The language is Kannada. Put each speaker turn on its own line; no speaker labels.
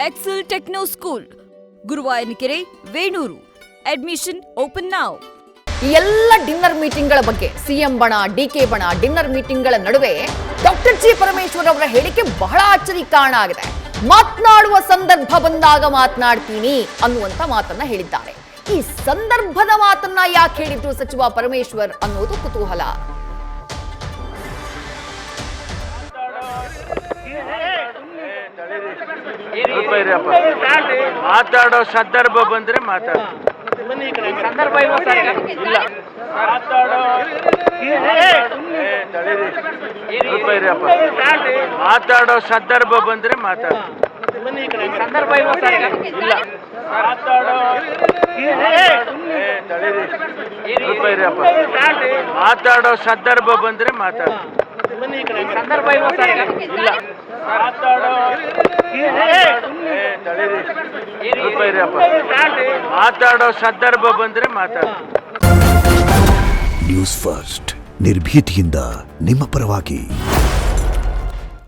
Excel Techno School, Guruvayanakere, Venur. Admission open now.
ಎಲ್ಲ ಡಿನ್ನರ್ ಮೀಟಿಂಗ್ಗಳ ಬಗ್ಗೆ ಸಿಎಂ ಬಣ, ಡಿಕೆ ಬಣ, ಡಿನ್ನರ್ ಮೀಟಿಂಗ್ಗಳ ನಡುವೆ ಡಾಕ್ಟರ್ ಜಿ ಪರಮೇಶ್ವರ್ ಅವರ ಹೇಳಿಕೆ ಬಹಳ ಅಚ್ಚರಿ ಕಾರಣ ಆಗಿದೆ. ಮಾತನಾಡುವ ಸಂದರ್ಭ ಬಂದಾಗ ಮಾತನಾಡ್ತೀನಿ ಅನ್ನುವಂತ ಮಾತನ್ನ ಹೇಳಿದ್ದಾರೆ. ಈ ಸಂದರ್ಭದ ಮಾತನ್ನ ಯಾಕೆ ಹೇಳಿದ್ರು ಸಚಿವ ಪರಮೇಶ್ವರ್ ಅನ್ನೋದು ಕುತೂಹಲ.
ಮಾತಾಡೋ ಸಂದರ್ಭ ಬಂದ್ರೆ ಮಾತಾಡೋ ಸಂದರ್ಭ ಬಂದ್ರೆ ಮಾತಾಡೋ ಸಂದರ್ಭ ಬಂದ್ರೆ ಮಾತಾಡೋ ಸಂದರ್ಭ ಬಂದ್ರೆ
ನ್ಯೂಸ್ ಫಸ್ಟ್ ನಿರ್ಭೀತಿಯಿಂದ ನಿಮ್ಮ ಪರವಾಗಿ.